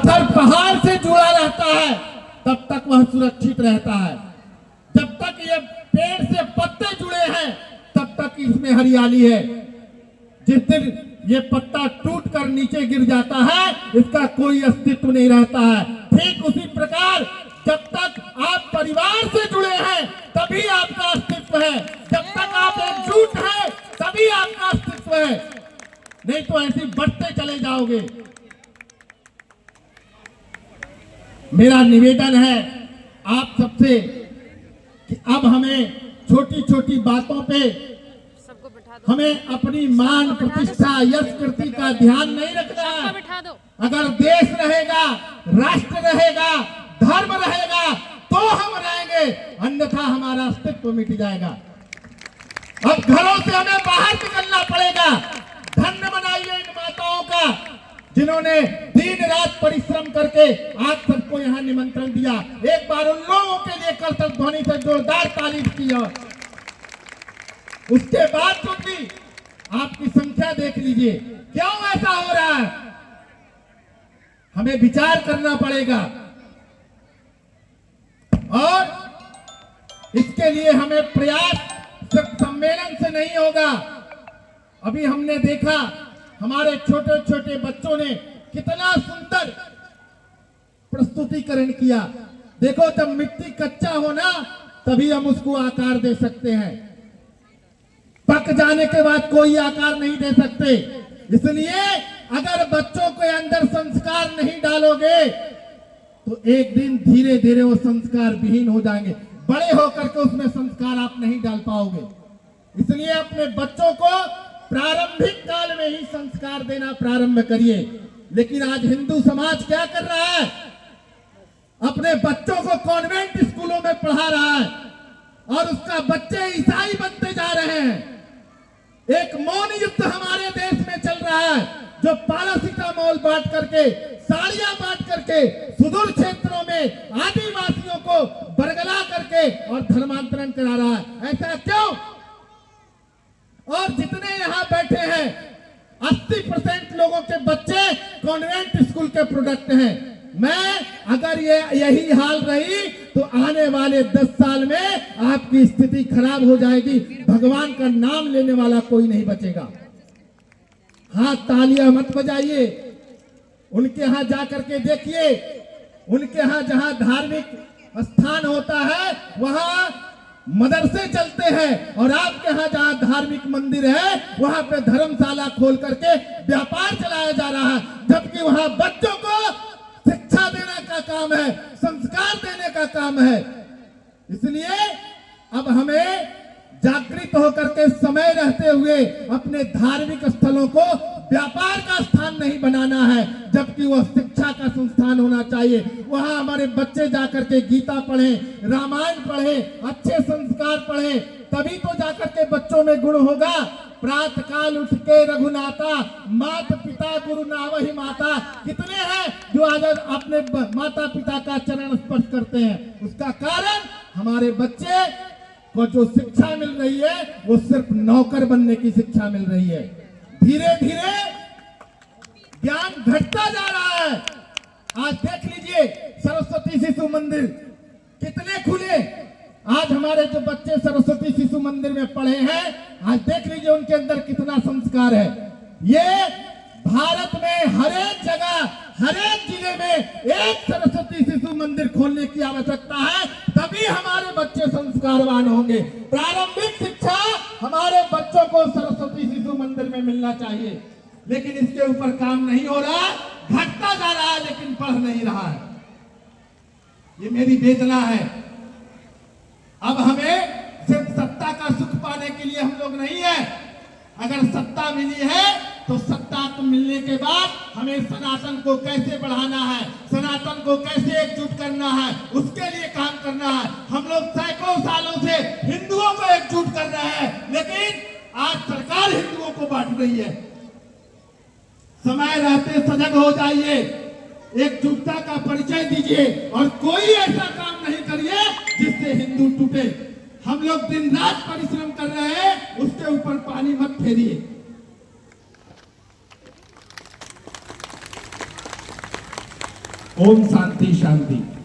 पत्थर पहाड़ से जुड़ा रहता है तब तक वह सुरक्षित रहता है। जब तक ये पेड़ से पत्ते जुड़े हैं तब तक इसमें हरियाली है। जिस दिन ये पत्ता टूट कर नीचे गिर जाता है इसका कोई अस्तित्व नहीं रहता है। ठीक उसी प्रकार जब तक आप परिवार से जुड़े हैं तभी आपका अस्तित्व है, जब तक आप एकजुट हैं तभी आपका अस्तित्व है, नहीं तो ऐसे बढ़ते चले जाओगे। मेरा निवेदन है आप सबसे कि अब हमें छोटी छोटी बातों पे हमें अपनी मान प्रतिष्ठा यश कृति का ध्यान नहीं रखना है। अगर देश रहेगा, राष्ट्र रहेगा, धर्म रहेगा तो हम रहेंगे, अन्यथा हमारा अस्तित्व मिट जाएगा। अब घरों से हमें बाहर निकलना पड़ेगा। धन्य बनाइए इन माताओं का जिन्होंने दिन रात परिश्रम करके आप सबको यहाँ निमंत्रण दिया। एक बार उन लोगों के लिए करतब ध्वनि से जोरदार तारीफ की। उसके बाद तो भी आपकी संख्या देख लीजिए, क्यों ऐसा हो रहा है, हमें विचार करना पड़ेगा। और इसके लिए हमें प्रयास सिर्फ सम्मेलन से नहीं होगा। अभी हमने देखा हमारे छोटे छोटे बच्चों ने कितना सुंदर प्रस्तुतिकरण किया। देखो जब मिट्टी कच्चा हो ना तभी हम उसको आकार दे सकते हैं, पक जाने के बाद कोई आकार नहीं दे सकते। इसलिए अगर बच्चों के अंदर संस्कार नहीं डालोगे तो एक दिन धीरे धीरे वो संस्कार विहीन हो जाएंगे। बड़े होकर के उसमें संस्कार आप नहीं डाल पाओगे। इसलिए अपने बच्चों को प्रारंभिक काल में ही संस्कार देना प्रारंभ करिए। लेकिन आज हिंदू समाज क्या कर रहा है, अपने बच्चों को कॉन्वेंट स्कूलों में पढ़ा रहा है और उसका बच्चे ईसाई बनते जा रहे हैं। एक मौन युद्ध हमारे देश में चल रहा है जो पैरासिटामोल बांट करके, साड़ियां बांट करके सुदूर क्षेत्रों में आदिवासियों को बरगला करके और धर्मांतरण करा रहा है। ऐसा क्यों? और जितने यहाँ बैठे हैं 80% लोगों के बच्चे कॉन्वेंट स्कूल के प्रोडक्ट हैं। मैं अगर यही हाल रही तो आने वाले 10 साल में आपकी स्थिति खराब हो जाएगी। भगवान का नाम लेने वाला कोई नहीं बचेगा। हाथ तालियां मत बजाइए, उनके यहाँ जाकर के देखिए। उनके यहाँ जहाँ धार्मिक स्थान होता है वहां मदरसे चलते हैं और आपके यहाँ जहाँ धार्मिक मंदिर है वहां पे धर्मशाला खोल करके व्यापार चलाया जा रहा है, जबकि वहां बच्चों को शिक्षा देने का काम है, संस्कार देने का काम है। इसलिए अब हमें जागृत होकर के समय रहते हुए अपने धार्मिक स्थलों को व्यापार का स्थान नहीं बनाना है, जबकि वह शिक्षा का संस्थान होना चाहिए। वहां हमारे बच्चे जाकर के गीता पढ़ें, रामायण पढ़ें, अच्छे संस्कार पढ़ें, तभी तो जाकर के बच्चों में गुण होगा। प्रातः काल उठ के रघुनाथा, माता पिता गुरु नावहि माता। कितने हैं जो आज अपने माता पिता का चरण स्पर्श करते हैं? उसका कारण हमारे बच्चे को जो शिक्षा मिल रही है वो सिर्फ नौकर बनने की शिक्षा मिल रही है। धीरे धीरे ज्ञान घटता जा रहा है। आज देख लीजिए सरस्वती शिशु मंदिर कितने खुले। आज हमारे जो बच्चे सरस्वती शिशु मंदिर में पढ़े हैं, आज देख लीजिए उनके अंदर कितना संस्कार है। ये भारत में हर एक जगह, हर एक जिले में एक सरस्वती शिशु मंदिर खोलने की आवश्यकता है, तभी हमारे बच्चे संस्कारवान होंगे। प्रारंभिक शिक्षा हमारे बच्चों को सरस्वती शिशु मंदिर में मिलना चाहिए, लेकिन इसके ऊपर काम नहीं हो रहा, घटता जा रहा है लेकिन बढ़ नहीं रहा है। ये मेरी वेदना है। अब हमें सिर्फ सत्ता का सुख पाने के लिए हम लोग नहीं है। अगर सत्ता मिली है तो सत्ता मिलने के बाद हमें सनातन को कैसे बढ़ाना है, सनातन को कैसे एकजुट करना है, उसके लिए काम करना है। हम लोग सैकड़ों सालों से हिंदुओं को एकजुट कर रहे हैं, लेकिन आज सरकार हिंदुओं को बांट रही है। समय रहते सजग हो जाइए, एकजुटता का परिचय दीजिए और कोई ऐसा काम नहीं करिए जिससे हिंदू टूटे। हम लोग दिन रात परिश्रम कर रहे हैं, उसके ऊपर पानी मत फेरिए। ओम शांति शांति।